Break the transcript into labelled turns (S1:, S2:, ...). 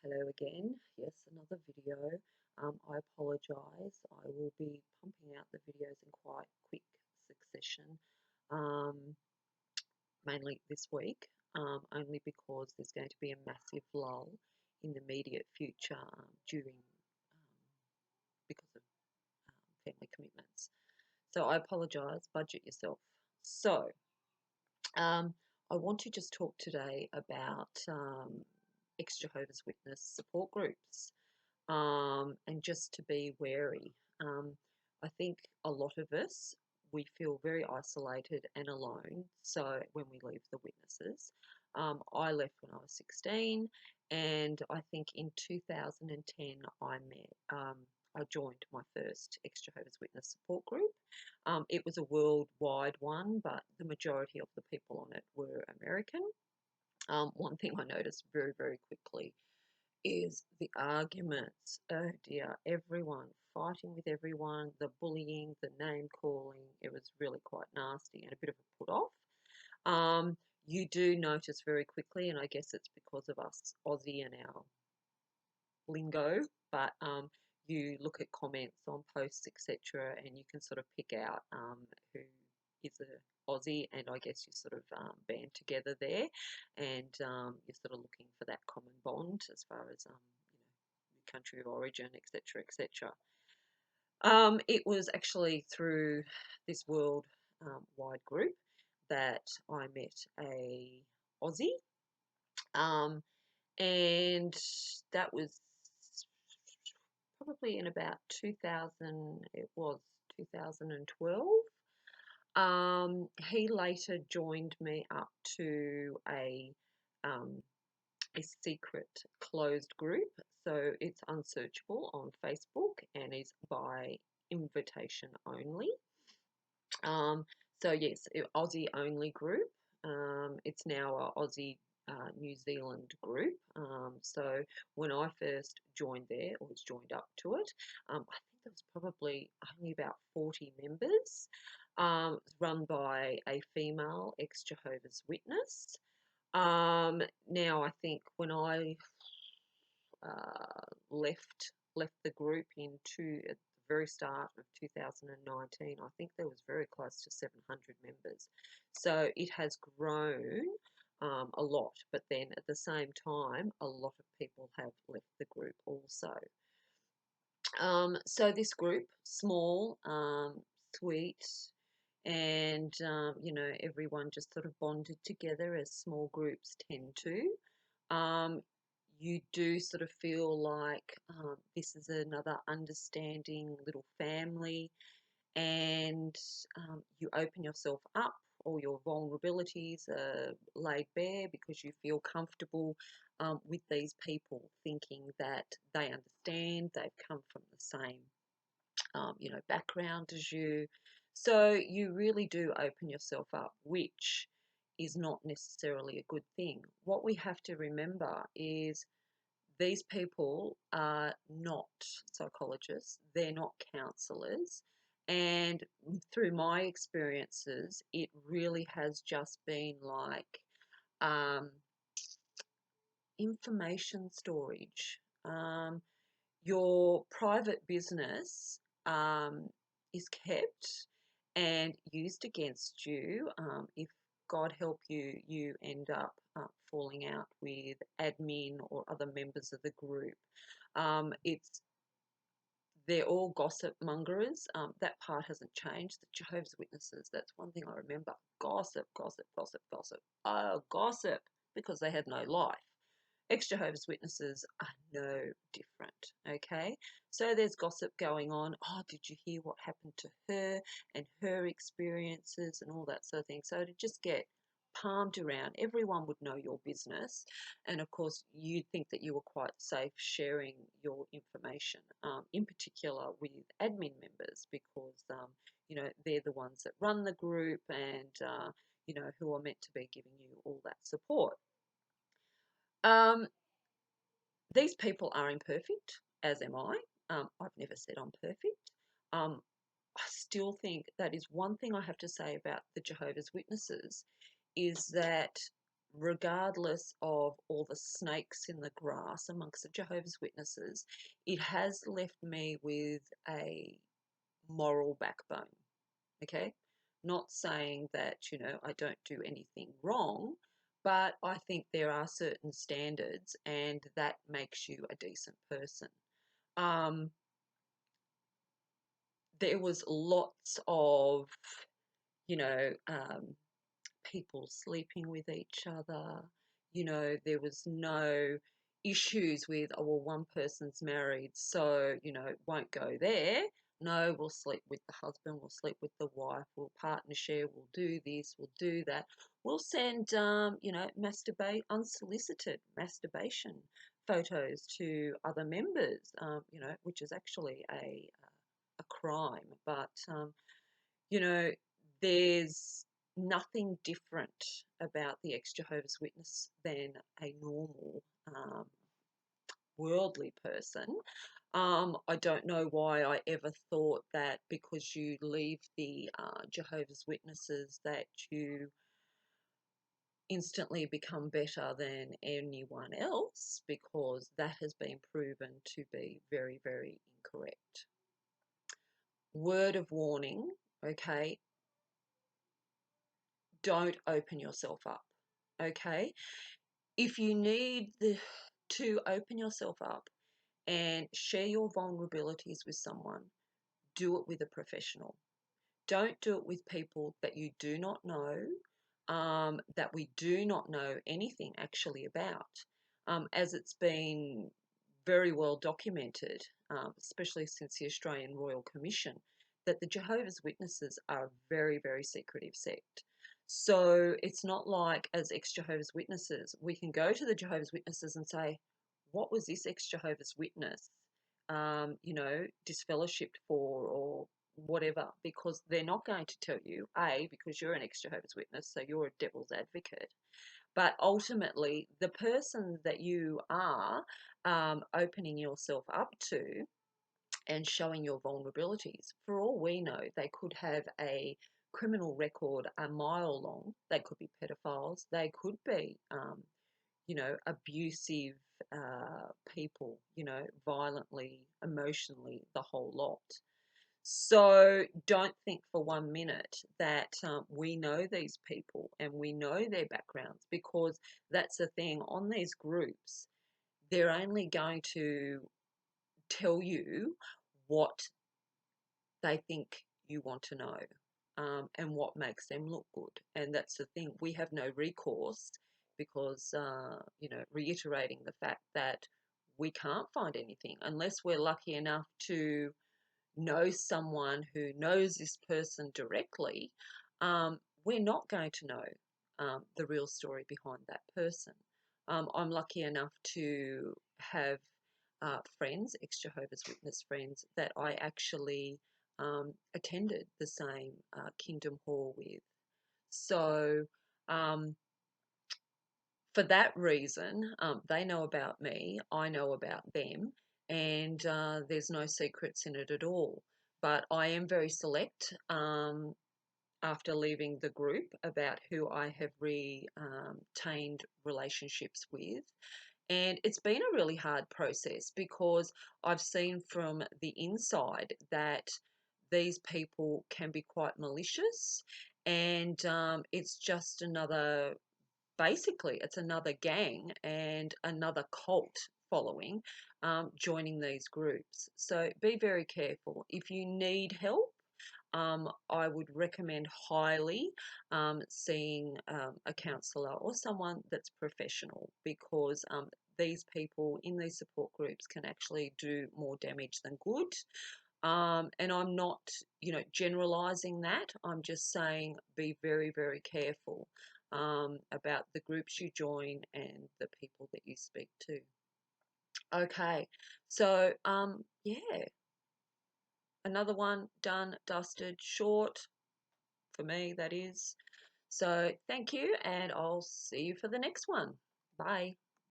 S1: Hello again. Yes, another video. I apologize. I will be pumping out the videos in quite quick succession, um, mainly this week, only because there's going to be a massive lull in the immediate future because of family commitments. So I apologize. Budget yourself. So um, I want to just talk today about ex-Jehovah's Witness support groups. And just to be wary. I think a lot of us, we feel very isolated and alone. So when we leave the witnesses, I left when I was 16, and I think in 2010 I joined my first ex-Jehovah's Witness support group. It was a worldwide one, but the majority of the people on it were American. One thing I noticed very, very quickly is the arguments. Oh dear, everyone fighting with everyone, the bullying, the name calling. It was really quite nasty and a bit of a put off. You do notice very quickly, and I guess it's because of us Aussie and our lingo, but you look at comments on posts, etc., and you can sort of pick out who is a Aussie, and I guess you sort of band together there, and you're sort of looking for that common bond as far as your country of origin, etc., etc. It was actually through this world wide group that I met a Aussie, and that was probably in about 2000. It was 2012. He later joined me up to um, a secret closed group. So it's unsearchable on Facebook and is by invitation only. Um, so yes, Aussie only group. It's now a Aussie New Zealand group. So when I first joined there, or was joined up to it, I think there was probably only about 40 members. It's run by a female ex-Jehovah's Witness. Now I think when I left the group at the very start of 2019, I think there was very close to 700 members. So it has grown a lot, but then at the same time, a lot of people have left the group also. So this group, small, sweet, and everyone just sort of bonded together as small groups tend to. You do sort of feel like this is another understanding little family, and you open yourself up. All your vulnerabilities are laid bare because you feel comfortable with these people, thinking that they understand, they've come from the same background as you. So you really do open yourself up, which is not necessarily a good thing. What we have to remember is these people are not psychologists, they're not counselors. And through my experiences, it really has just been like information storage. Your private business is kept and used against you if, God help you, you end up falling out with admin or other members of the group. They're all gossip mongers. That part hasn't changed. The Jehovah's Witnesses, that's one thing I remember. Gossip, gossip, gossip, gossip. Oh, gossip, because they had no life. Ex-Jehovah's Witnesses are no different, okay? So there's gossip going on. Oh, did you hear what happened to her and her experiences and all that sort of thing? So to just get palmed around, everyone would know your business. And of course, you'd think that you were quite safe sharing your information, in particular with admin members, because, they're the ones that run the group and, who are meant to be giving you all that support. These people are imperfect, as am I. I've never said I'm perfect. I still think that is one thing I have to say about the Jehovah's Witnesses is that regardless of all the snakes in the grass amongst the Jehovah's Witnesses, it has left me with a moral backbone. Okay, not saying that I don't do anything wrong, but I think there are certain standards, and that makes you a decent person. Um, there was lots of you know um, people sleeping with each other. There was no issues with, oh, well, one person's married, so, won't go there. No, we'll sleep with the husband, we'll sleep with the wife, we'll partner share, we'll do this, we'll do that. We'll send, unsolicited masturbation photos to other members, which is actually a crime. But, you know, there's nothing different about the ex-Jehovah's Witness than a normal worldly person. I don't know why I ever thought that because you leave the Jehovah's Witnesses that you instantly become better than anyone else, because that has been proven to be very, very incorrect. Word of warning, okay? Don't open yourself up, okay? If you need to open yourself up and share your vulnerabilities with someone, do it with a professional. Don't do it with people that you do not know, that we do not know anything actually about, as it's been very well documented, especially since the Australian Royal Commission, that the Jehovah's Witnesses are a very, very secretive sect. So it's not like, as ex-Jehovah's Witnesses, we can go to the Jehovah's Witnesses and say, what was this ex-Jehovah's Witness, disfellowshipped for, or whatever, because they're not going to tell you, A, because you're an ex-Jehovah's Witness, so you're a devil's advocate. But ultimately, the person that you are opening yourself up to and showing your vulnerabilities, for all we know, they could have a criminal record a mile long. They could be pedophiles. They could be, abusive people, violently, emotionally, the whole lot. So don't think for 1 minute that we know these people and we know their backgrounds, because that's the thing. On these groups, they're only going to tell you what they think you want to know, and what makes them look good. And that's the thing. We have no recourse because, reiterating the fact that we can't find anything unless we're lucky enough to know someone who knows this person directly. We're not going to know the real story behind that person. I'm lucky enough to have friends, ex-Jehovah's Witness friends, that I actually attended the same Kingdom Hall with. So for that reason, they know about me, I know about them, and there's no secrets in it at all. But I am very select after leaving the group about who I have retained relationships with. And it's been a really hard process, because I've seen from the inside that these people can be quite malicious, and it's just another, basically, it's another gang and another cult following joining these groups. So be very careful. If you need help, I would recommend highly seeing a counsellor or someone that's professional, because these people in these support groups can actually do more damage than good. And I'm not, generalising that. I'm just saying be very, very careful about the groups you join and the people that you speak to. Okay, so yeah, another one done, dusted, short for me, that is. So thank you, and I'll see you for the next one. Bye.